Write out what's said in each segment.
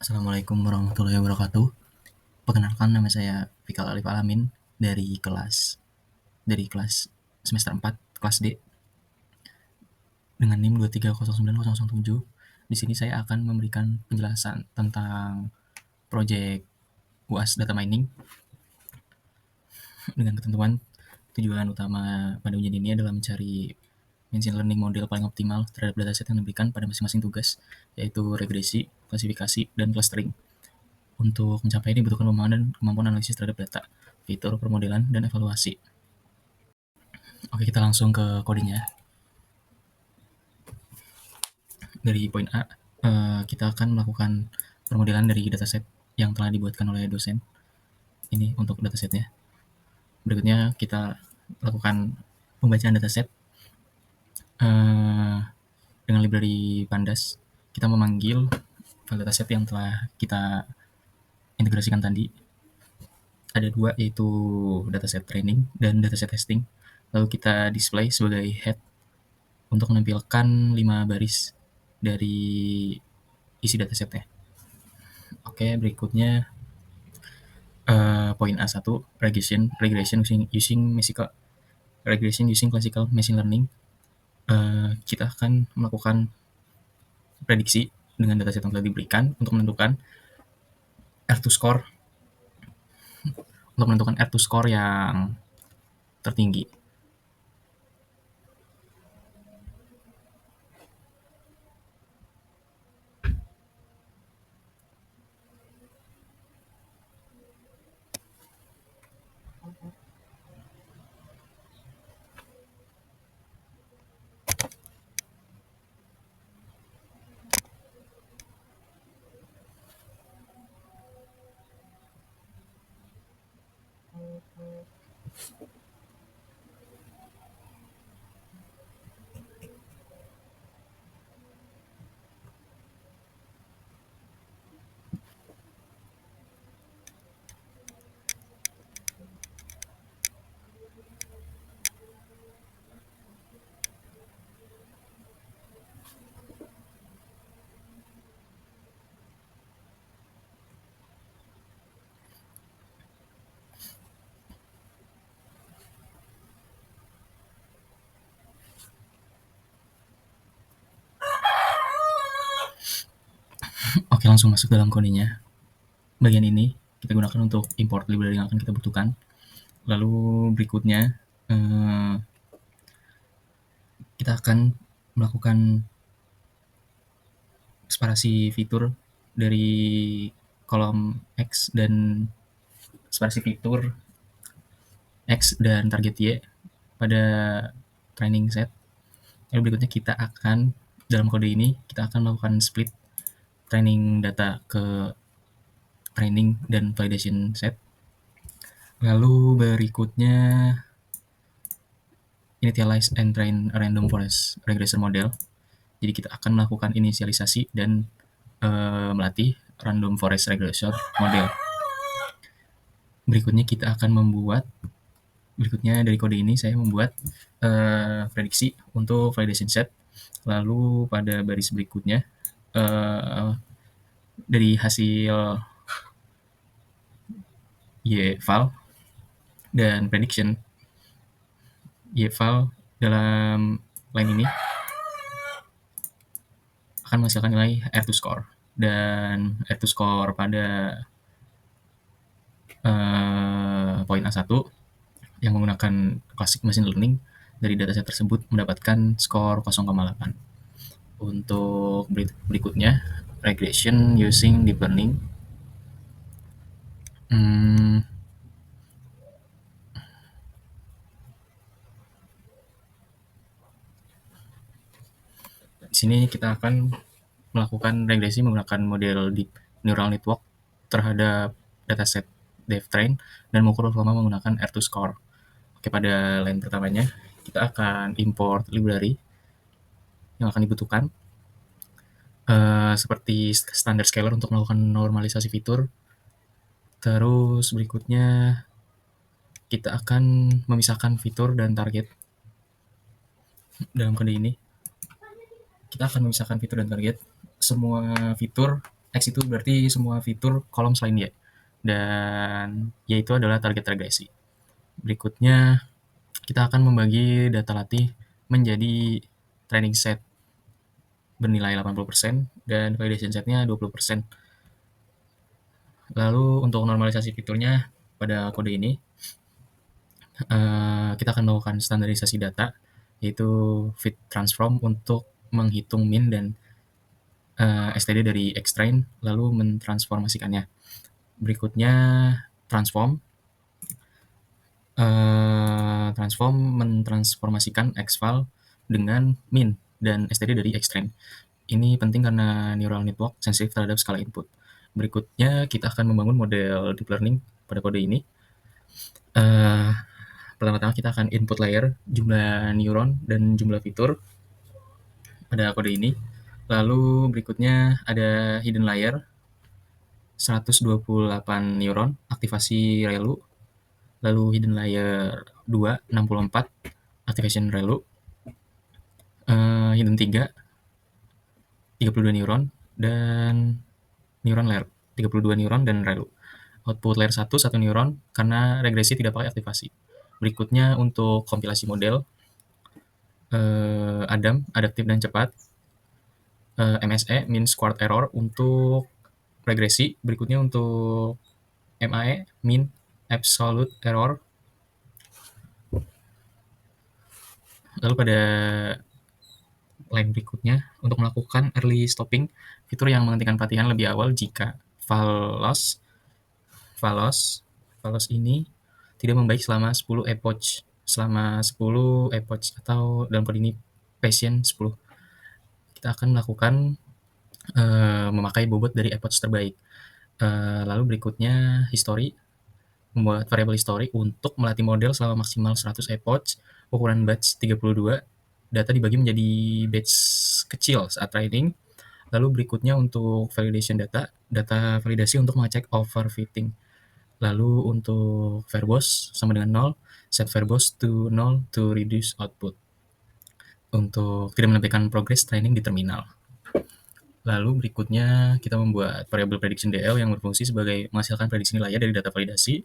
Assalamualaikum warahmatullahi wabarakatuh. Perkenalkan, nama saya Fikal Alif Alamin dari kelas semester 4 kelas D dengan NIM 2309007. Di sini saya akan memberikan penjelasan tentang proyek UAS Data Mining dengan ketentuan tujuan utama pada ujian ini adalah mencari machine learning model paling optimal terhadap dataset yang diberikan pada masing-masing tugas, yaitu regresi, klasifikasi, dan clustering. Untuk mencapai ini dibutuhkan pemahaman dan kemampuan analisis terhadap data, fitur, permodelan, dan evaluasi. Oke, kita langsung ke codingnya. Dari poin A, kita akan melakukan permodelan dari dataset yang telah dibuatkan oleh dosen. Ini untuk datasetnya. Berikutnya kita lakukan pembacaan dataset dengan library Pandas. Kita memanggil file dataset yang telah kita integrasikan tadi. Ada dua, yaitu dataset training dan dataset testing. Lalu kita display sebagai head untuk menampilkan 5 baris dari isi datasetnya. Oke, berikutnya poin A1, regression using classical machine learning. Kita akan melakukan prediksi dengan dataset yang telah diberikan untuk menentukan R2 score yang tertinggi. Oke, langsung masuk dalam kodenya. Bagian ini kita gunakan untuk import library yang akan kita butuhkan. Lalu berikutnya kita akan melakukan separasi fitur dari kolom X dan separasi fitur X dan target Y pada training set. Lalu berikutnya kita akan, dalam kode ini, kita akan melakukan split training data ke training dan validation set. Lalu berikutnya initialize and train a random forest regression model. Jadi kita akan melakukan inisialisasi dan melatih random forest regression model. Berikutnya dari kode ini saya membuat prediksi untuk validation set. Lalu pada baris berikutnya dari hasil Y-file dan prediction, Y-file dalam line ini akan menghasilkan nilai R2 score, dan R2 score pada poin A1 yang menggunakan classic machine learning dari dataset tersebut mendapatkan skor 0,8. Untuk berikutnya, regression using deep learning. Di sini kita akan melakukan regresi menggunakan model deep neural network terhadap dataset DevTrain dan mengukur performa menggunakan R2 score. Oke, pada line pertamanya kita akan import library yang akan dibutuhkan seperti standard scaler untuk melakukan normalisasi fitur. Terus berikutnya kita akan memisahkan fitur dan target. Dalam kode ini kita akan memisahkan fitur dan target. Semua fitur X itu berarti semua fitur kolom selain Y. Dan Y itu adalah target regresi. Berikutnya, kita akan membagi data latih menjadi training set bernilai 80% dan validation setnya 20%. Lalu untuk normalisasi fiturnya pada kode ini, kita akan melakukan standarisasi data, yaitu fit transform untuk menghitung min dan std dari xtrain, lalu mentransformasikannya. Berikutnya transform, transform mentransformasikan xval dengan min dan std dari xtrain. Ini penting karena neural network sensitif terhadap skala input. Berikutnya kita akan membangun model deep learning pada kode ini. Uh, Pertama-tama kita akan input layer jumlah neuron dan jumlah fitur pada kode ini. Lalu berikutnya ada hidden layer 128 neuron, aktivasi ReLU. Lalu hidden layer 2, 64, activation ReLU. Hidden 3, 32 neuron, dan neuron layer 32 neuron dan ReLU. Output layer 1, 1 neuron, karena regresi tidak pakai aktivasi. Berikutnya untuk kompilasi model, ADAM, adaptif dan cepat, MSE, mean squared error untuk regresi. Berikutnya untuk MAE, mean absolute error. Lalu pada line berikutnya, untuk melakukan early stopping, fitur yang menghentikan pelatihan lebih awal jika falos ini tidak membaik selama 10 epoch. Selama 10 epoch atau dalam kode ini patient 10. Kita akan melakukan memakai bobot dari epoch terbaik. Lalu berikutnya history, membuat variabel history untuk melatih model selama maksimal 100 epoch, ukuran batch 32, data dibagi menjadi batch kecil saat training. Lalu berikutnya untuk validation data, data validasi untuk mengecek overfitting. Lalu untuk verbose sama dengan 0, set verbose to 0 to reduce output. Untuk tidak menampilkan progress training di terminal. Lalu berikutnya kita membuat variabel prediction DL yang berfungsi sebagai menghasilkan prediksi nilai dari data validasi.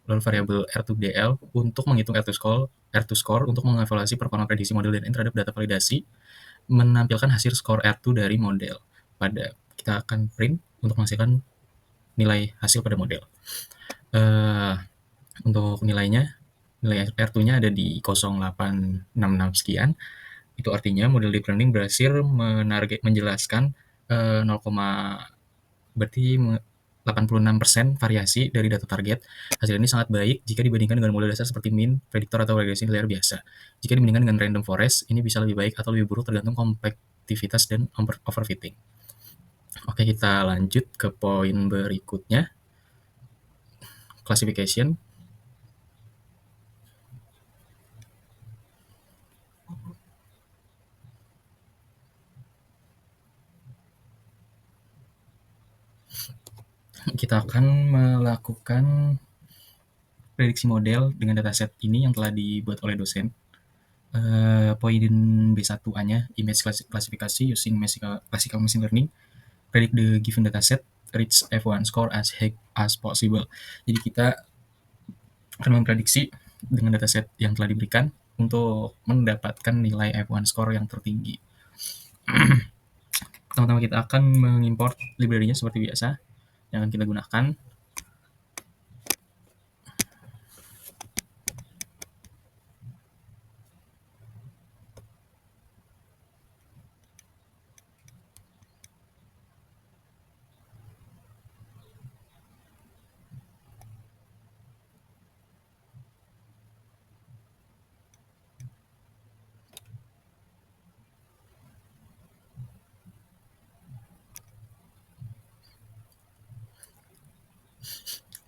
Lalu variabel R2DL untuk menghitung R2 score untuk mengevaluasi performa prediksi model dan terhadap data validasi, menampilkan hasil skor R2 dari model. Kita akan print untuk menghasilkan nilai hasil pada model. Untuk nilai R2-nya ada di 0866 sekian. Itu artinya model deep learning berhasil menjelaskan 0, berarti 86% variasi dari data target. Hasil ini sangat baik jika dibandingkan dengan model dasar seperti min, prediktor, atau regresi nilai biasa. Jika dibandingkan dengan random forest, ini bisa lebih baik atau lebih buruk tergantung kompaktivitas dan overfitting. Oke, kita lanjut ke poin berikutnya. Classification. Kita akan melakukan prediksi model dengan dataset ini yang telah dibuat oleh dosen. Poin B1A-nya, image classification using classical machine learning, predict the given dataset, reach F1 score as high as possible. Jadi kita akan memprediksi dengan dataset yang telah diberikan untuk mendapatkan nilai F1 score yang tertinggi. Pertama-tama kita akan mengimport library-nya seperti biasa yang akan kita gunakan.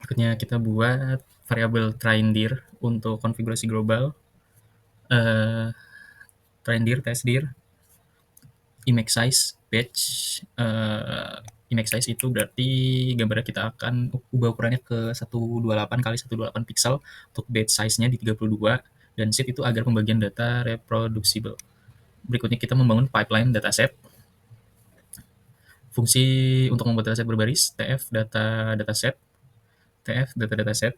Berikutnya kita buat variabel traindir untuk konfigurasi global, traindir, testdir, image size, batch. Image size itu berarti gambarnya kita akan ubah ukurannya ke 128 kali 128 pixel, untuk batch size-nya di 32, dan sheet itu agar pembagian data reproducible. Berikutnya kita membangun pipeline dataset. Fungsi untuk membuat dataset berbaris, tf data dataset, tf data dataset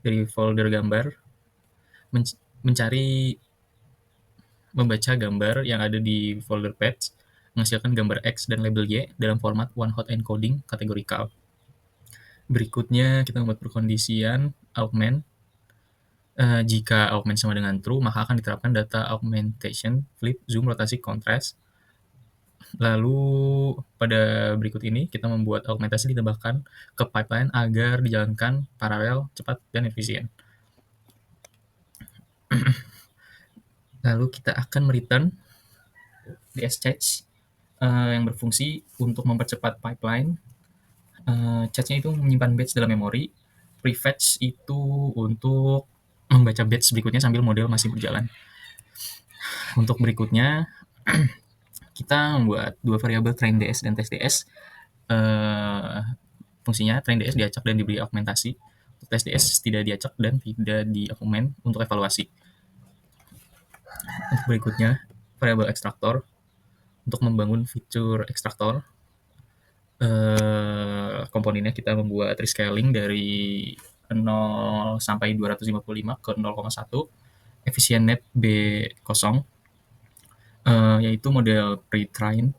dari folder gambar, mencari membaca gambar yang ada di folder patch, menghasilkan gambar X dan label Y dalam format one hot encoding kategorikal. Berikutnya kita membuat perkondisian augment. Jika augment sama dengan true, maka akan diterapkan data augmentation, flip, zoom, rotasi, contrast. Lalu pada berikut ini kita membuat augmentasi ditambahkan ke pipeline agar dijalankan paralel, cepat, dan efisien. Lalu kita akan mereturn ds-cache yang berfungsi untuk mempercepat pipeline. Cache-nya itu menyimpan batch dalam memori. Prefetch itu untuk membaca batch berikutnya sambil model masih berjalan. Untuk berikutnya, kita membuat dua variabel train.ds dan test.ds. Fungsinya train.ds diacak dan diberi augmentasi. Untuk test.ds tidak diacak dan tidak diaugment untuk evaluasi. Untuk berikutnya, variabel ekstraktor untuk membangun fitur ekstraktor. Komponennya kita membuat rescaling dari 0 sampai 255 ke 0,1, efisien net B0, yaitu model pre-train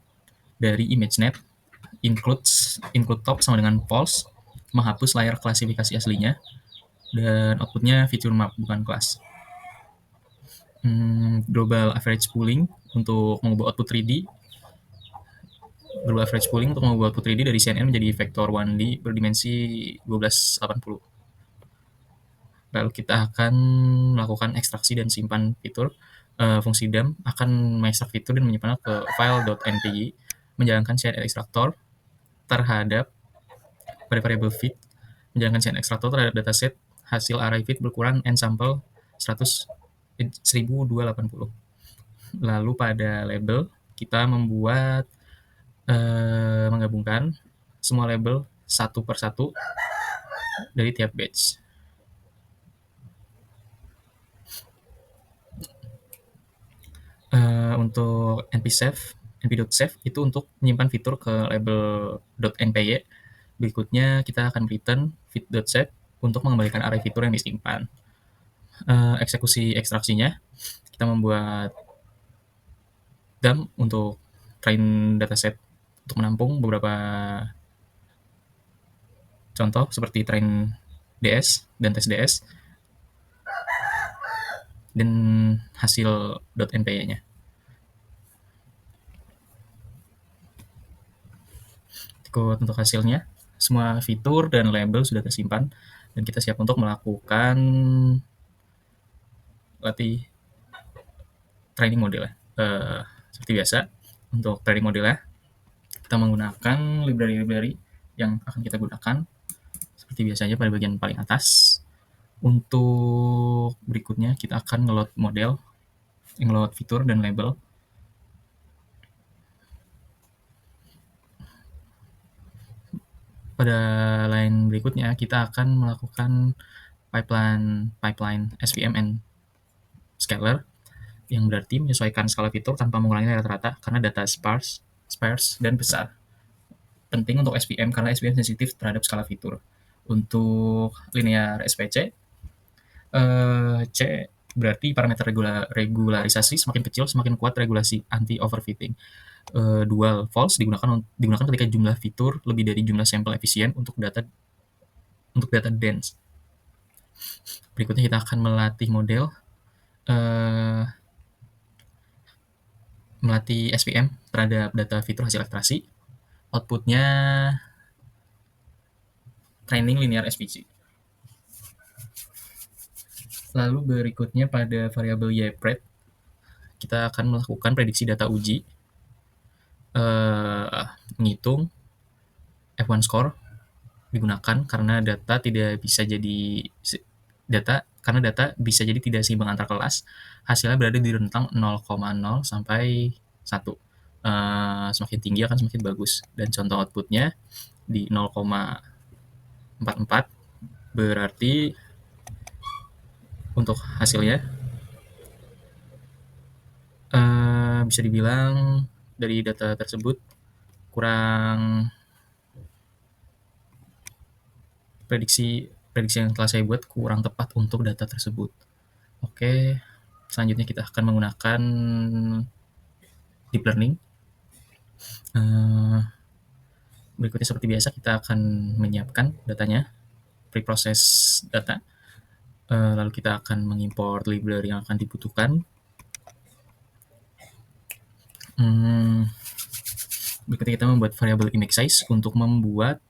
dari ImageNet, include top sama dengan false, menghapus layar klasifikasi aslinya, dan outputnya feature map bukan kelas. Global average pooling untuk mengubah output 3D. Global average pooling untuk mengubah output 3D dari CNN menjadi vektor 1D berdimensi 1280. Lalu kita akan melakukan ekstraksi dan simpan fitur. Fungsi dump akan mengekstrak fitur dan menyimpannya ke file.npy, menjalankan CNN extractor terhadap pada variabel fit, menjalankan CNN extractor terhadap dataset hasil array fit berukuran n sample 1280. Lalu pada label kita membuat menggabungkan semua label satu per satu dari tiap batch. Untuk np.save itu untuk menyimpan fitur ke label .npy. Berikutnya kita akan return fit.save untuk mengembalikan array fitur yang disimpan. Eksekusi ekstraksinya, kita membuat dump untuk train dataset untuk menampung beberapa contoh seperti train ds dan test ds dan hasil .npy-nya. Ikut untuk hasilnya, semua fitur dan label sudah tersimpan dan kita siap untuk melakukan training model. Seperti biasa, untuk training modelnya kita menggunakan library-library yang akan kita gunakan seperti biasanya pada bagian paling atas. Untuk berikutnya kita akan nge-load model, nge-load fitur dan label. Pada line berikutnya kita akan melakukan pipeline SVM and scalar, yang berarti menyesuaikan skala fitur tanpa mengulangi rata-rata karena data sparse dan besar. Penting untuk SVM karena SVM sensitif terhadap skala fitur. Untuk linear SPC, C berarti parameter regularisasi semakin kecil semakin kuat regulasi anti overfitting. Dual false digunakan ketika jumlah fitur lebih dari jumlah sampel efisien untuk data dense. Berikutnya kita akan melatih model, melatih SVM terhadap data fitur hasil ekstraksi. Outputnya training linear SPC. Lalu berikutnya pada variabel ypred kita akan melakukan prediksi data uji, menghitung F1 score digunakan karena data bisa jadi tidak seimbang antar kelas. Hasilnya berada di rentang 0,0 sampai 1. Semakin tinggi akan semakin bagus. Dan contoh outputnya di 0,44 berarti untuk hasilnya bisa dibilang dari data tersebut kurang prediksi yang telah saya buat kurang tepat untuk data tersebut. Oke, selanjutnya kita akan menggunakan deep learning. Berikutnya seperti biasa kita akan menyiapkan datanya, preprocess data. Lalu kita akan mengimport library yang akan dibutuhkan. Berikutnya kita membuat variabel image size untuk membuat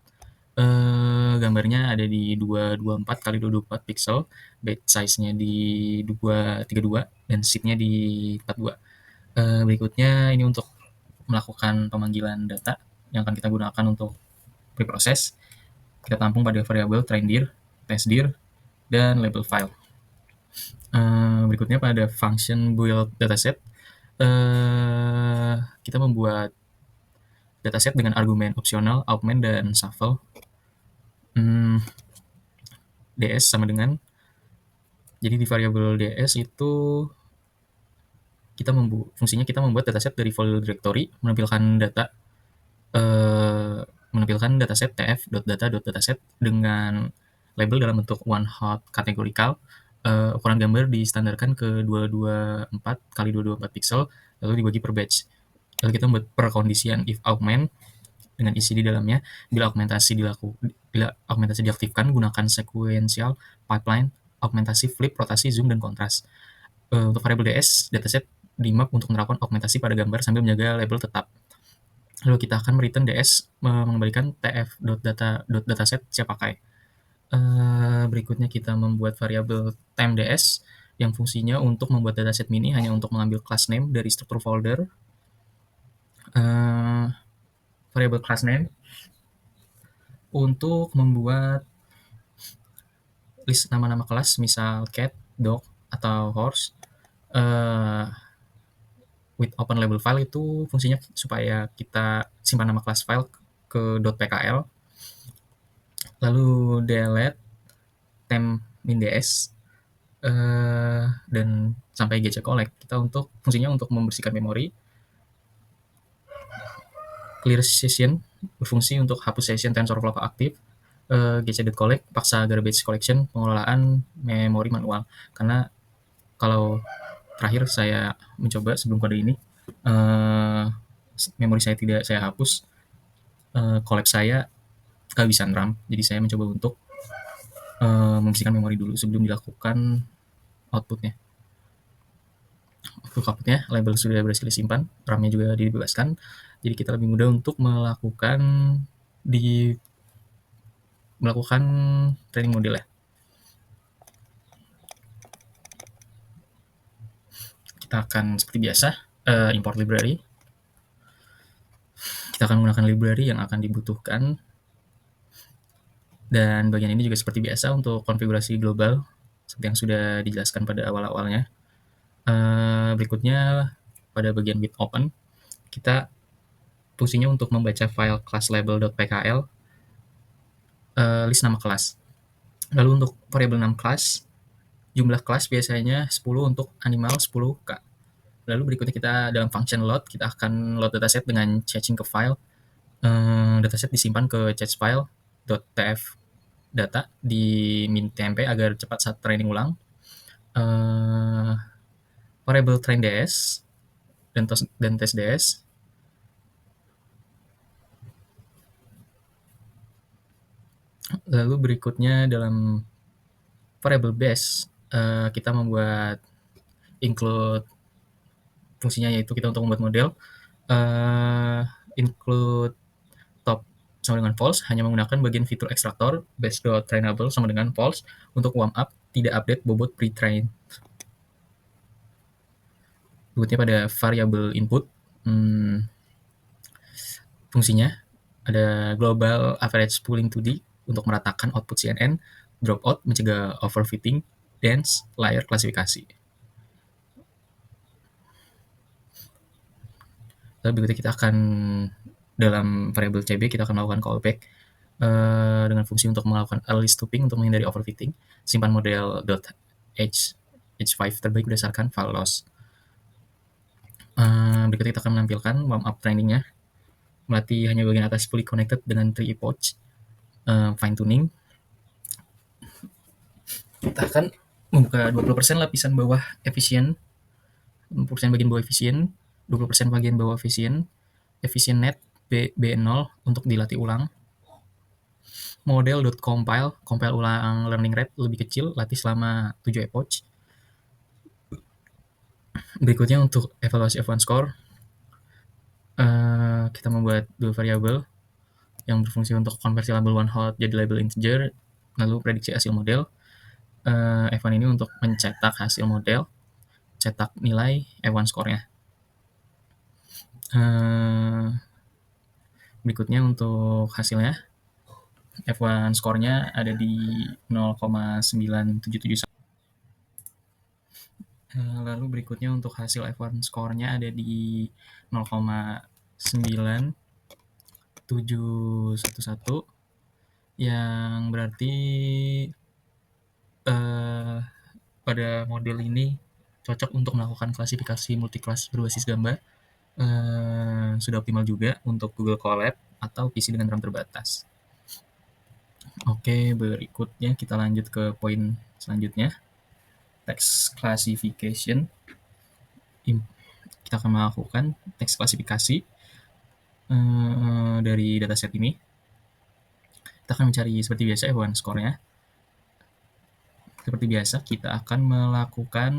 gambarnya ada di 224 kali 224 pixel, bed size-nya di 232 dan sheet-nya di 42. Berikutnya ini untuk melakukan pemanggilan data yang akan kita gunakan untuk preprocess. Kita tampung pada variabel traindir, testdir, dan label file. Berikutnya pada function build dataset, kita membuat dataset dengan argumen opsional, augment, dan shuffle. DS sama dengan, jadi di variabel DS itu fungsinya kita membuat dataset dari folder directory, menampilkan dataset tf.data.dataset dengan label dalam bentuk one hot categorical. Ukuran gambar distandarkan ke 224 kali 224 pixel, lalu dibagi per batch. Lalu kita membuat perkondisian if augment dengan isi di dalamnya. Bila augmentasi diaktifkan, gunakan sequential pipeline, augmentasi, flip, rotasi, zoom, dan kontras. Untuk variabel DS, dataset di-map untuk menerapkan augmentasi pada gambar sambil menjaga label tetap. Lalu kita akan return DS mengembalikan tf.dataset siap pakai. Berikutnya kita membuat variabel time DS yang fungsinya untuk membuat dataset mini hanya untuk mengambil class name dari struktur folder. Variabel class name untuk membuat list nama-nama kelas, misal cat, dog, atau horse. With open label file itu fungsinya supaya kita simpan nama kelas file ke .pkl. Lalu delete temp min ds dan sampai gc collect, kita fungsinya untuk membersihkan memori. Clear session berfungsi untuk hapus session TensorFlow aktif. gc.collect paksa garbage collection, pengelolaan memori manual. Karena kalau terakhir saya mencoba sebelum kode ini, memori saya tidak saya hapus, collapse saya kehabisan RAM. Jadi saya mencoba untuk membersihkan memori dulu sebelum dilakukan outputnya. Untuk outputnya, label sudah berhasil disimpan, RAM-nya juga dibebaskan. Jadi kita lebih mudah untuk melakukan training model ya. Kita akan seperti biasa import library. Kita akan menggunakan library yang akan dibutuhkan. Dan bagian ini juga seperti biasa untuk konfigurasi global, seperti yang sudah dijelaskan pada awal-awalnya. Berikutnya, pada bagian with open, kita fungsinya untuk membaca file class label.pkl, list nama kelas. Lalu untuk variabel 6 kelas, jumlah kelas biasanya 10 untuk animal 10k. Lalu berikutnya kita dalam function load, kita akan load dataset dengan caching ke file. Dataset disimpan ke cache file .tf data di min.tmp agar cepat saat training ulang. Variable train ds dan test ds. Lalu berikutnya dalam variable base, kita membuat include, fungsinya yaitu kita untuk membuat model, include top sama dengan false, hanya menggunakan bagian fitur ekstraktor base.trainable sama dengan false. Untuk warm up, tidak update bobot pre-train. Berikutnya pada variable input, fungsinya ada global average pooling 2D untuk meratakan output CNN, dropout mencegah overfitting, dense, layer klasifikasi. Lalu berikutnya kita akan dalam variable CB kita akan melakukan callback dengan fungsi untuk melakukan early stooping untuk menghindari overfitting. Simpan model .h5 terbaik berdasarkan file loss. Berikutnya kita akan menampilkan warm up trainingnya. melatih hanya bagian atas fully connected dengan tree epoch, fine tuning. Kita akan membuka 20% lapisan bawah efisien, 20% bagian bawah efisien, 20% bagian bawah efisien, efisien net B0 untuk dilatih ulang. Model.compile, compile ulang learning rate lebih kecil, latih selama 7 epoch. Berikutnya untuk evaluasi F1 score, kita membuat dua variabel yang berfungsi untuk konversi label one hot jadi label integer, lalu prediksi hasil model. F1 ini untuk mencetak hasil model, cetak nilai F1 score-nya. Berikutnya untuk hasilnya, F1 score-nya ada di 0,9771. Lalu berikutnya untuk hasil F1 score-nya ada di 0,9711, yang berarti pada model ini cocok untuk melakukan klasifikasi multiclass berbasis gambar. Sudah optimal juga untuk Google Colab atau PC dengan RAM terbatas. Oke, berikutnya kita lanjut ke poin selanjutnya, text classification. Kita akan melakukan text klasifikasi dari dataset ini. Kita akan mencari seperti biasa F1 score-nya. Seperti biasa, kita akan melakukan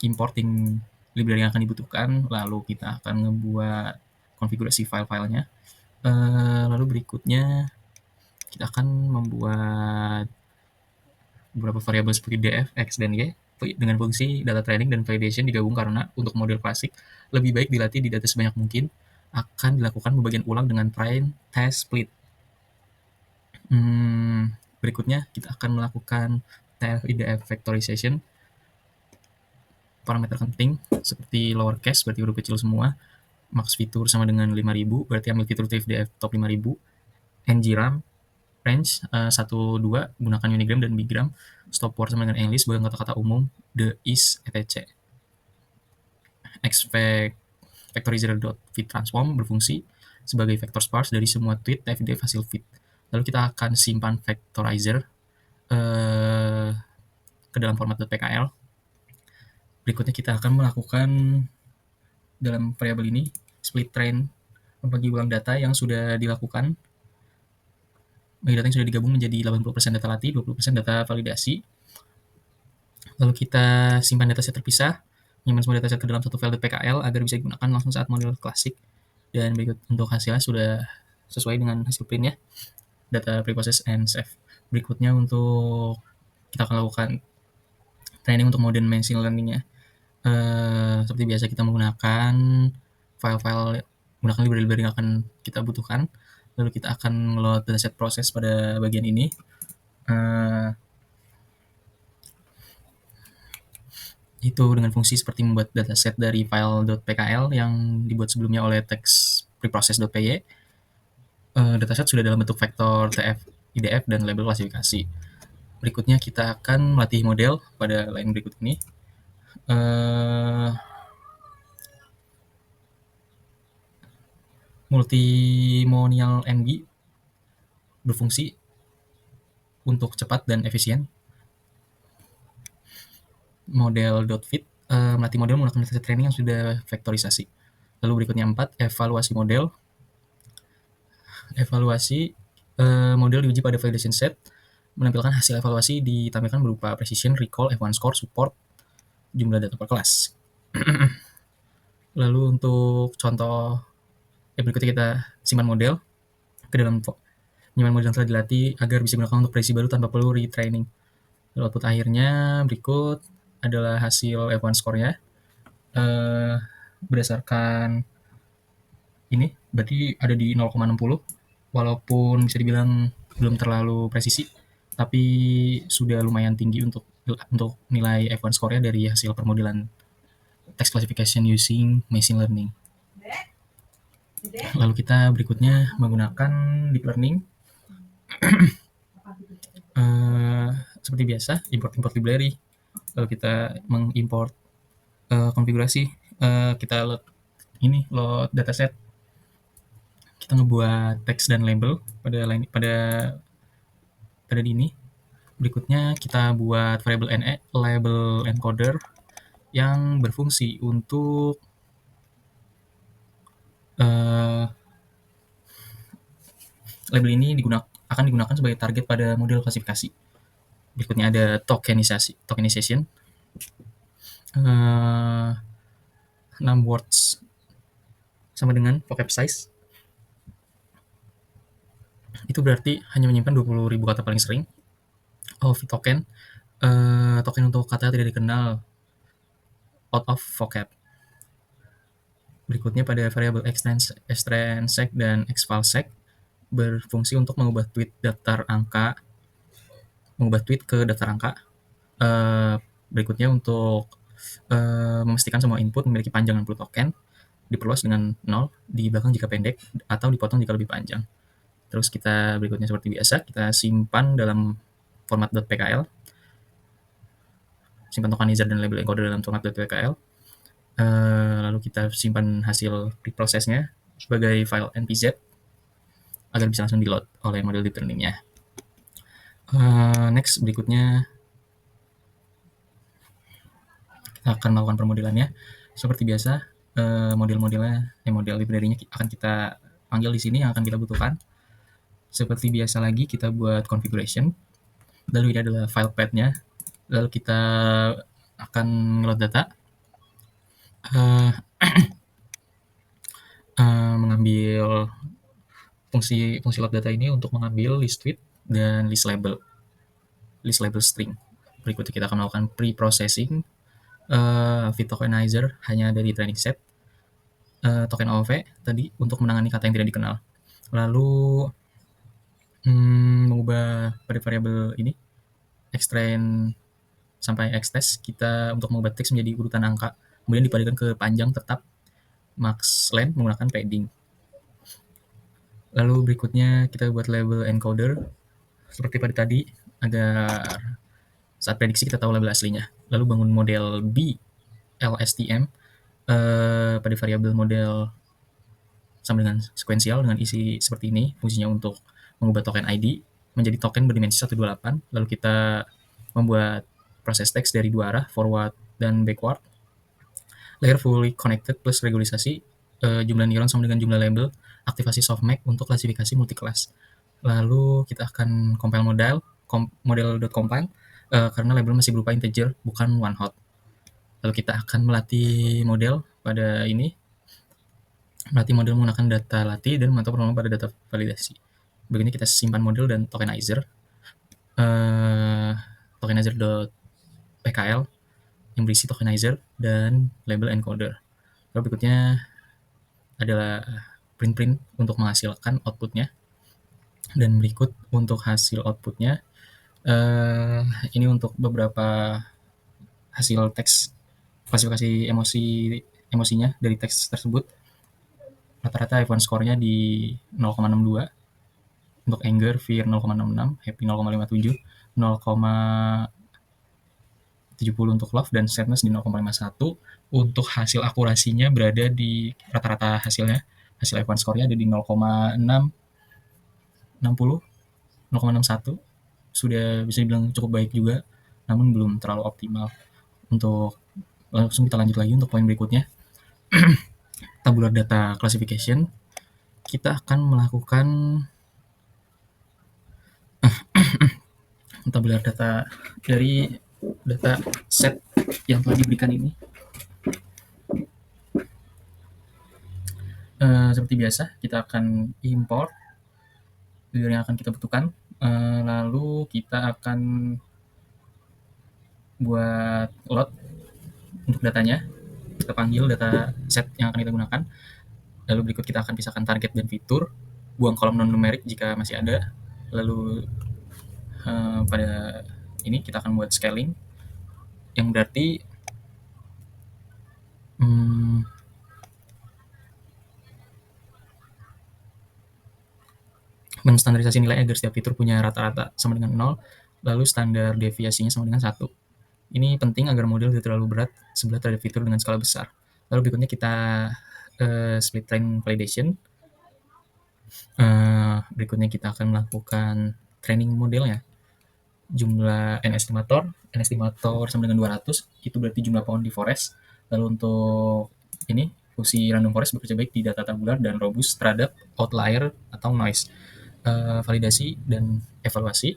importing library yang akan dibutuhkan, lalu kita akan membuat konfigurasi file-filenya. Lalu berikutnya kita akan membuat beberapa variabel seperti df, x, dan y dengan fungsi data training dan validation digabung karena untuk model klasik lebih baik dilatih di data sebanyak mungkin, akan dilakukan pembagian ulang dengan prime, test, split. Berikutnya kita akan melakukan TF-IDF factorization. Parameter penting seperti lowercase berarti huruf kecil semua, max fitur sama dengan 5000 berarti ambil fitur TF-IDF top 5000, ngRAM range 1, 2 gunakan unigram dan bigram, stop word sama dengan English sebagai kata-kata umum, the, is, etc. Factorizer.fit transform berfungsi sebagai vector sparse dari semua tweet TF-IDF hasil fit. Lalu kita akan simpan factorizer ke dalam format .pkl. Berikutnya kita akan melakukan dalam variabel ini split train, membagi ulang data yang sudah dilakukan. Bagi data yang sudah digabung menjadi 80% data latih, 20% data validasi. Lalu kita simpan dataset terpisah, menyimpan semua dataset ke dalam satu file .pkl agar bisa digunakan langsung saat model klasik. Dan berikut untuk hasilnya sudah sesuai dengan hasil print ya, data preprocess and save. Berikutnya untuk kita akan lakukan training untuk modern machine learning-nya. Seperti biasa kita menggunakan file-file, menggunakan library yang akan kita butuhkan. Lalu kita akan load dataset proses pada bagian ini. Itu dengan fungsi seperti membuat dataset dari file .pkl yang dibuat sebelumnya oleh text preprocess.py. Dataset sudah dalam bentuk vektor tf, idf, dan label klasifikasi. Berikutnya kita akan melatih model pada line berikut ini. Multimonial NB berfungsi untuk cepat dan efisien. Model.fit melatih model menggunakan dataset training yang sudah vektorisasi. Lalu berikutnya 4, evaluasi model. Evaluasi model diuji pada validation set, menampilkan hasil evaluasi ditampilkan berupa precision, recall, F1 score, support, jumlah data per kelas. Lalu untuk contoh berikutnya kita simpan model ke dalam menyimpan model yang telah dilatih agar bisa digunakan untuk prediksi baru tanpa perlu retraining. Lalu output akhirnya berikut adalah hasil F1 score-nya. Berdasarkan ini berarti ada di 0,60, walaupun bisa dibilang belum terlalu presisi, tapi sudah lumayan tinggi untuk nilai F1 score-nya dari hasil permodelan text classification using machine learning. Lalu kita berikutnya menggunakan deep learning. Seperti biasa, import library. Lalu kita mengimport konfigurasi. Kita load dataset. kita ngebuat teks dan label pada ini. Berikutnya kita buat variable label encoder yang berfungsi untuk label ini akan digunakan sebagai target pada model klasifikasi. Berikutnya ada tokenization. 6 words sama dengan vocab size. Itu berarti hanya menyimpan 20.000 kata paling sering. Token, token untuk kata tidak dikenal, out of vocab. Berikutnya pada variabel extrinsic dan exfilesec berfungsi untuk mengubah tweet ke daftar angka. Berikutnya untuk memastikan semua input memiliki panjang 60 token, diperluas dengan 0 di belakang jika pendek atau dipotong jika lebih panjang. Terus kita berikutnya seperti biasa, kita simpan dalam format .pkl, simpan tokenizer dan label encoder dalam format .pkl. Lalu kita simpan hasil preprocessnya sebagai file npz agar bisa langsung di-load oleh model deep learning-nya. Next, berikutnya kita akan melakukan permodelannya. Seperti biasa, model library-nya akan kita panggil di sini yang akan kita butuhkan. Seperti biasa lagi, kita buat configuration. Lalu ini adalah file path-nya. Lalu kita akan load data. Mengambil fungsi load data ini untuk mengambil list tweet dan list label string. Berikutnya kita akan melakukan pre-processing fit tokenizer hanya dari training set, token OV tadi untuk menangani kata yang tidak dikenal. Lalu mengubah pada variabel ini xtrain sampai xtest kita untuk mengubah teks menjadi urutan angka, kemudian dipadukan ke panjang tetap max length menggunakan padding. Lalu berikutnya kita buat label encoder seperti pada tadi agar saat prediksi kita tahu label aslinya. Lalu bangun model BLSTM pada variabel model sama dengan sekuensial dengan isi seperti ini. Fungsinya untuk mengubah token ID menjadi token berdimensi 128. Lalu kita membuat proses teks dari dua arah, forward dan backward. Layer fully connected plus regularisasi, jumlah neuron sama dengan jumlah label, aktivasi softmax untuk klasifikasi multiclass. Lalu kita akan compile model.compile karena label masih berupa integer, bukan one hot. Lalu kita akan melatih model pada ini, melatih model menggunakan data latih dan memantau performa pada data validasi. Begini kita simpan model dan tokenizer, tokenizer.pkl yang berisi tokenizer dan label encoder. Lalu berikutnya adalah print untuk menghasilkan outputnya. Dan berikut untuk hasil outputnya, ini untuk beberapa hasil teks, klasifikasi emosinya dari teks tersebut. Rata-rata F1 score-nya di 0,62, untuk anger, fear 0,66, happy 0,57, 0,70 untuk love, dan sadness di 0,51. Untuk hasil akurasinya berada di rata-rata hasilnya, hasil F1 score-nya ada di 0,60, 0,61. Sudah bisa dibilang cukup baik juga, namun belum terlalu optimal. Langsung kita lanjut lagi untuk poin berikutnya. Tabular data classification. Kita akan melakukan tabular data dari data set yang telah diberikan ini. Seperti biasa, kita akan import yang akan kita butuhkan. Lalu kita akan buat load untuk datanya. Kita panggil data set yang akan kita gunakan. Lalu berikut kita akan pisahkan target dan fitur, buang kolom non-numerik jika masih ada. Lalu pada ini kita akan buat scaling, yang berarti menstandarisasi nilai agar setiap fitur punya rata-rata sama dengan 0, lalu standar deviasinya sama dengan 1. Ini penting agar model tidak terlalu berat sebelah terhadap fitur dengan skala besar. Lalu berikutnya kita split train validation. Berikutnya kita akan melakukan training modelnya. Jumlah n estimator sama dengan 200, itu berarti jumlah pohon di forest. Lalu untuk ini, fungsi random forest bekerja baik di data tabular dan robust terhadap outlier atau noise. Validasi dan evaluasi.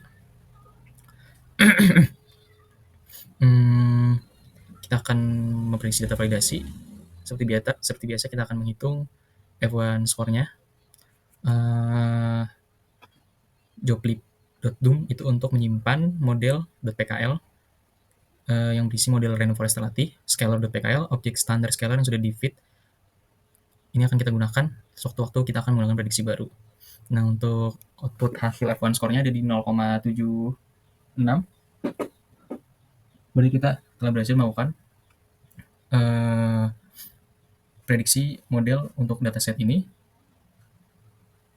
Hmm, kita akan memprediksi data validasi. Seperti biasa kita akan menghitung F1 score-nya. Joblib.dum itu untuk menyimpan model .pkl yang berisi model random forest terlatih, scalar.pkl, objek standar scalar yang sudah di-feed. Ini akan kita gunakan sewaktu-waktu kita akan menggunakan prediksi baru. Nah, untuk output hasil F1 score-nya ada di 0,76. Berarti kita telah berhasil melakukan prediksi model untuk dataset ini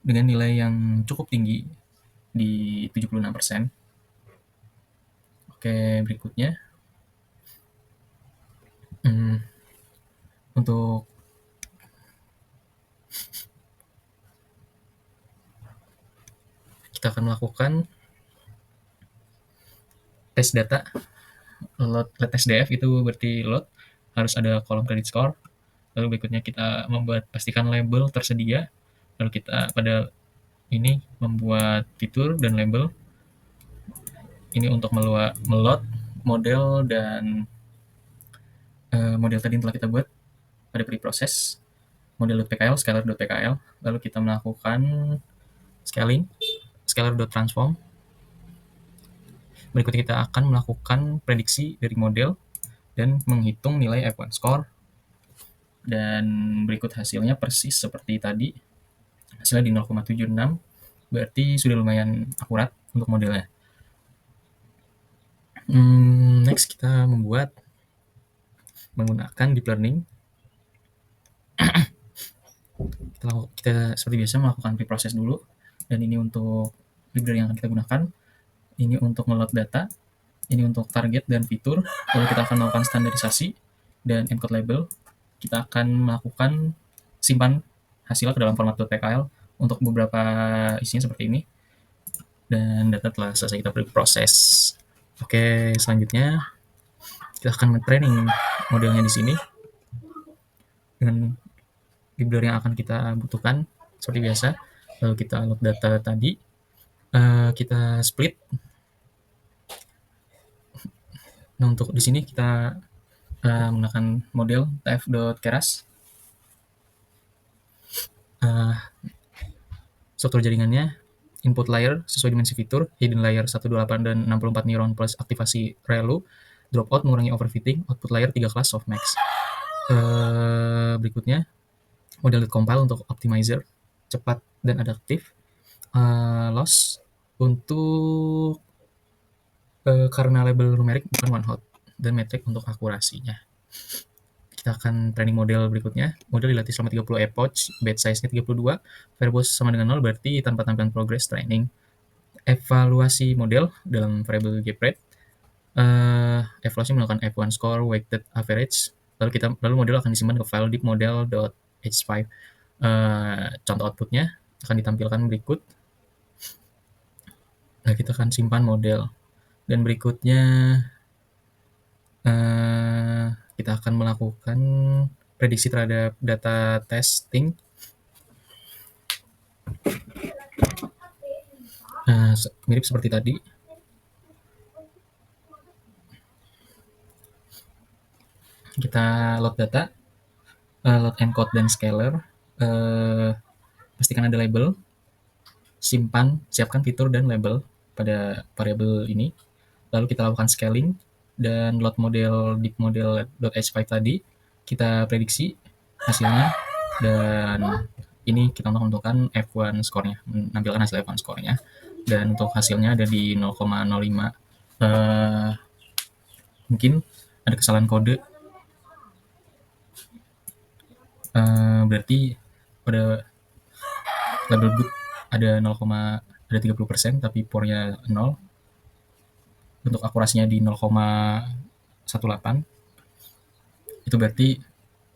dengan nilai yang cukup tinggi di 76%. Oke, berikutnya untuk kita akan melakukan tes data. Load SDF itu berarti load, harus ada kolom credit score. Lalu berikutnya kita pastikan label tersedia. Lalu kita pada ini membuat fitur dan label. Ini untuk meload model dan model tadi yang telah kita buat pada preproses model.pkl, scalar.pkl. Lalu kita melakukan scaling, scalar.transform. Berikutnya kita akan melakukan prediksi dari model dan menghitung nilai F1 score. Dan berikut hasilnya persis seperti tadi. Hasilnya di 0,76, berarti sudah lumayan akurat untuk modelnya. Next kita menggunakan deep learning. kita seperti biasa melakukan preproses dulu. Dan ini untuk library yang akan kita gunakan. Ini untuk meload data. Ini untuk target dan fitur. Lalu kita akan melakukan standarisasi dan encode label. Kita akan melakukan simpan hasilnya ke dalam format .pkl untuk beberapa isinya seperti ini. Dan data telah selesai kita proses. Oke, selanjutnya kita akan training modelnya di sini dengan library yang akan kita butuhkan seperti biasa. Lalu kita load data tadi, kita split. Nah, untuk di sini kita menggunakan model tf.keras. Struktur jaringannya input layer sesuai dimensi fitur, hidden layer 128 dan 64 neuron plus aktivasi ReLU, dropout mengurangi overfitting, output layer 3 kelas softmax. Berikutnya model compile untuk optimizer, cepat dan adaptif. Loss untuk karena label numerik bukan one hot, dan metrik untuk akurasinya. Kita akan training model berikutnya. Model dilatih selama 30 epoch, batch size-nya 32, variables sama dengan 0 berarti tanpa tampilan progress training. Evaluasi model dalam variable GPRED. Evaluasi menggunakan F1 score, weighted average. Lalu model akan disimpan ke file deepmodel.h5. Contoh outputnya akan ditampilkan berikut. Nah, kita akan simpan model. Dan berikutnya kita akan melakukan prediksi terhadap data testing. Mirip seperti tadi. Kita load data, load encode dan scalar. Pastikan ada label. Siapkan fitur dan label pada variabel ini. Lalu kita lakukan scaling dan load model deepmodel.h5 tadi. Kita prediksi hasilnya, dan ini kita menentukan F1 score-nya, menampilkan hasil F1 score-nya. Dan untuk hasilnya ada di 0,05. Mungkin ada kesalahan kode. Berarti pada label good ada 30%, tapi poornya 0. Untuk akurasinya di 0,18. Itu berarti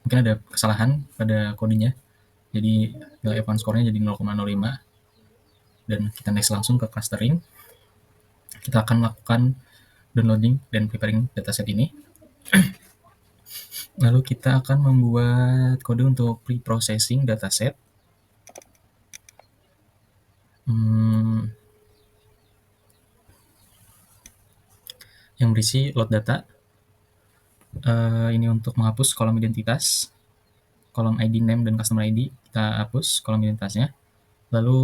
mungkin ada kesalahan pada kodenya. Jadi nilai F1 score-nya jadi 0,05 dan kita next langsung ke clustering. Kita akan melakukan downloading dan preparing dataset ini. Lalu kita akan membuat kode untuk pre-processing dataset. Yang berisi load data. Ini untuk menghapus kolom identitas, kolom ID name dan customer ID kita hapus kolom identitasnya. Lalu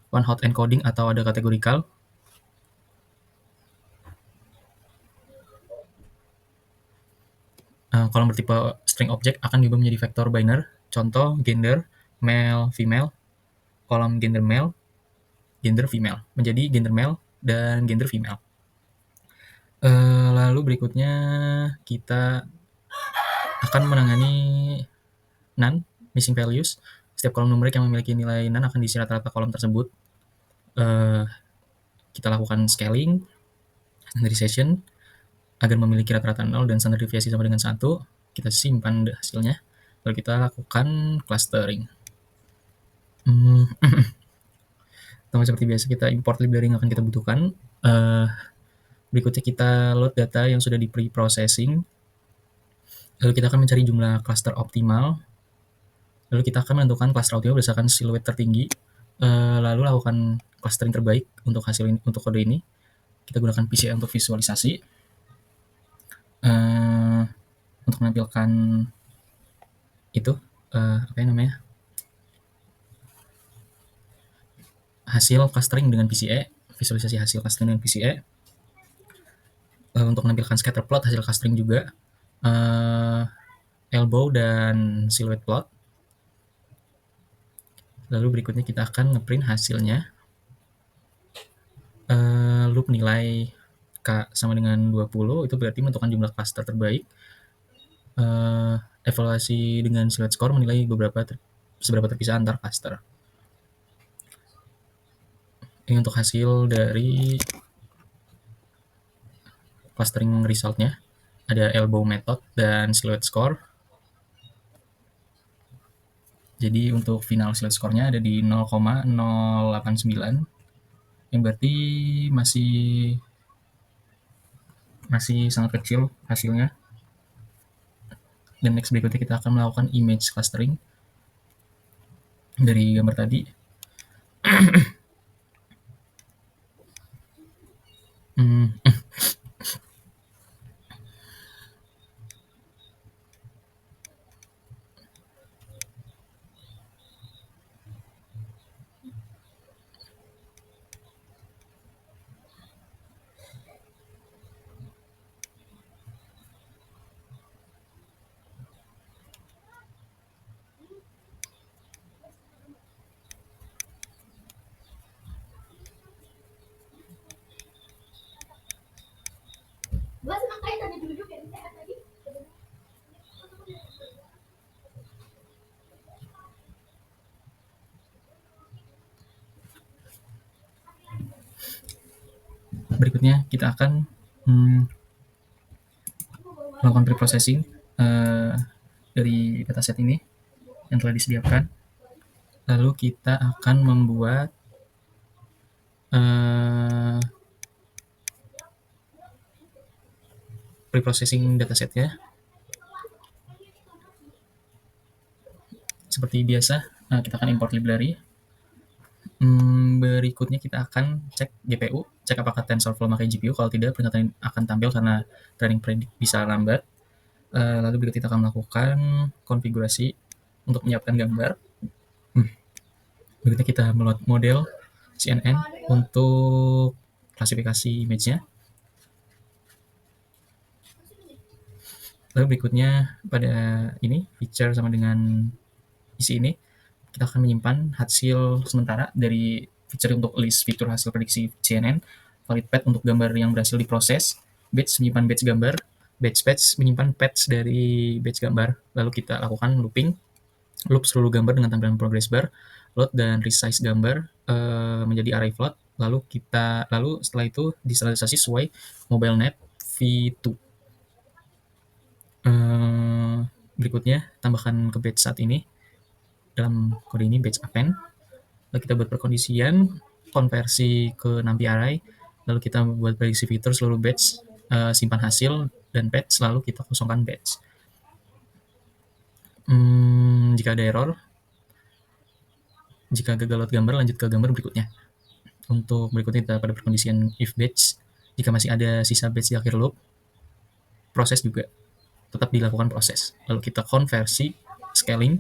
one hot encoding atau ada categorical. Kolom bertipe string object akan diubah menjadi vektor binary. Contoh gender male female, kolom gender male, gender female menjadi gender male dan gender female. Lalu berikutnya kita akan menangani none missing values. Setiap kolom numerik yang memiliki nilai none akan diisi rata-rata kolom tersebut. Kita lakukan scaling, standardization agar memiliki rata-rata 0 dan standar deviasi sama dengan 1. Kita simpan hasilnya, lalu kita lakukan clustering. Sama seperti biasa, kita import library yang akan kita butuhkan. Berikutnya kita load data yang sudah di pre-processing. Lalu kita akan mencari jumlah cluster optimal. Lalu kita akan menentukan cluster optimal berdasarkan siluet tertinggi. Lalu lakukan clustering terbaik untuk hasil ini, untuk kode ini. Kita gunakan PCA untuk visualisasi. Untuk menampilkan itu apa namanya, hasil clustering dengan PCA, visualisasi hasil clustering dengan PCA. Untuk menampilkan scatter plot hasil clustering juga, elbow dan silhouette plot. Lalu berikutnya kita akan ngeprint hasilnya. Loop nilai K sama dengan 20, itu berarti menentukan jumlah cluster terbaik. Evaluasi dengan silhouette score menilai seberapa terpisah antar cluster. Ini untuk hasil dari clustering resultnya. Ada elbow method dan silhouette score. Jadi untuk final silhouette score-nya ada di 0,089, yang berarti masih sangat kecil hasilnya. Dan next berikutnya kita akan melakukan image clustering dari gambar tadi. Berikutnya kita akan melakukan preprocessing dari dataset ini yang telah disediakan. Lalu kita akan membuat preprocessing datasetnya. Seperti biasa, kita akan import library. Berikutnya kita akan cek GPU, cek apakah TensorFlow memakai GPU. Kalau tidak, peringatan akan tampil karena training predict bisa lambat. Lalu berikut kita akan melakukan konfigurasi untuk menyiapkan gambar. Berikutnya kita meload model CNN untuk klasifikasi image-nya. Lalu berikutnya pada ini, feature sama dengan isi ini, kita akan menyimpan hasil sementara dari feature untuk list fitur hasil prediksi CNN, valid path untuk gambar yang berhasil diproses, batch menyimpan batch gambar, batch menyimpan patch dari batch gambar. Lalu kita lakukan loop seluruh gambar dengan tampilan progress bar, load dan resize gambar menjadi array float. Lalu setelah itu diserialisasi sesuai MobileNet V2. Berikutnya tambahkan ke batch saat ini dalam kode ini batch append. Lalu kita buat perkondisian, konversi ke numpy array, lalu kita buat prediksi fitur seluruh batch, simpan hasil, dan batch, lalu kita kosongkan batch. Jika ada error, jika gagal load gambar, lanjut ke gambar berikutnya. Untuk berikutnya kita pada perkondisian if batch, jika masih ada sisa batch di akhir loop, proses juga tetap dilakukan proses. Lalu kita konversi, scaling,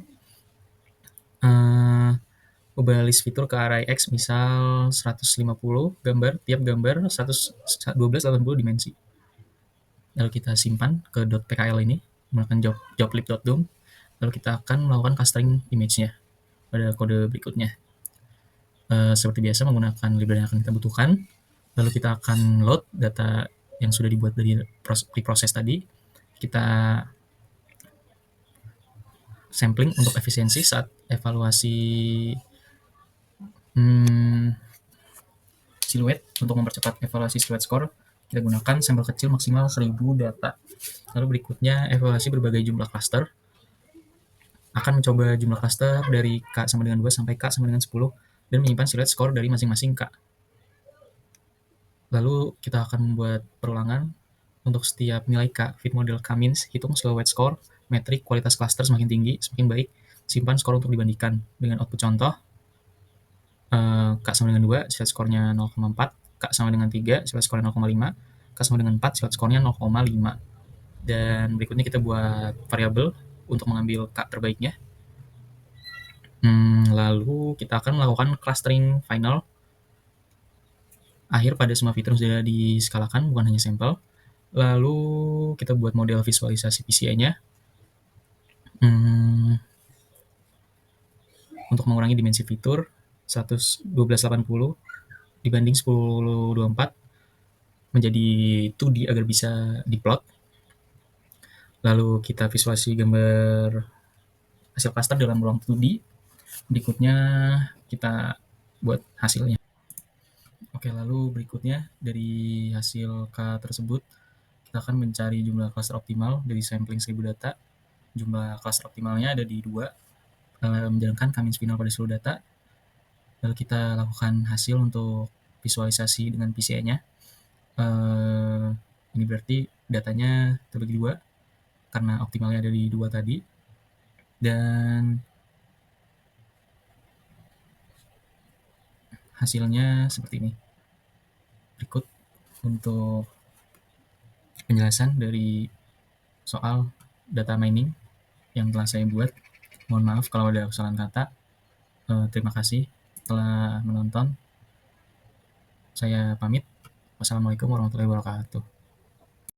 ubah list fitur ke array X, misal 150 gambar, tiap gambar 1280 dimensi. Lalu kita simpan ke .pkl ini, menggunakan joblib.dom, lalu kita akan melakukan clustering image-nya pada kode berikutnya. Seperti biasa menggunakan library yang akan kita butuhkan, lalu kita akan load data yang sudah dibuat dari preproses tadi, kita sampling untuk efisiensi saat evaluasi siluet. Untuk mempercepat evaluasi siluet score, kita gunakan sampel kecil maksimal 1000 data. Lalu berikutnya evaluasi berbagai jumlah cluster. Akan mencoba jumlah cluster dari K sama dengan 2 sampai K sama dengan 10 dan menyimpan siluet score dari masing-masing K. Lalu kita akan membuat perulangan untuk setiap nilai K. Fit model K-means, hitung silhouette score, metrik kualitas cluster semakin tinggi, semakin baik, simpan skor untuk dibandingkan. Dengan output contoh, K sama dengan 2, silhouette score-nya 0,4, K sama dengan 3, silhouette score-nya 0,5, K sama dengan 4, silhouette score-nya 0,5. Dan berikutnya kita buat variabel untuk mengambil K terbaiknya. Lalu kita akan melakukan clustering final akhir pada semua fitur yang sudah diskalakan, bukan hanya sampel. Lalu kita buat model visualisasi PCI-nya untuk mengurangi dimensi fitur 1280 dibanding 1024 menjadi 2D agar bisa diplot. Lalu kita visualisasi gambar hasil cluster dalam ruang 2D. Berikutnya kita buat hasilnya. Oke, lalu berikutnya dari hasil K tersebut, kita akan mencari jumlah cluster optimal dari sampling 1000 data. Jumlah cluster optimalnya ada di 2, menjalankan K-means final pada seluruh data. Lalu kita lakukan hasil untuk visualisasi dengan PCI-nya. Ini berarti datanya terbagi 2, karena optimalnya ada di 2 tadi. Dan hasilnya seperti ini. Berikut untuk penjelasan dari soal data mining yang telah saya buat. Mohon maaf kalau ada kesalahan kata. Terima kasih telah menonton. Saya pamit. Wassalamualaikum warahmatullahi wabarakatuh.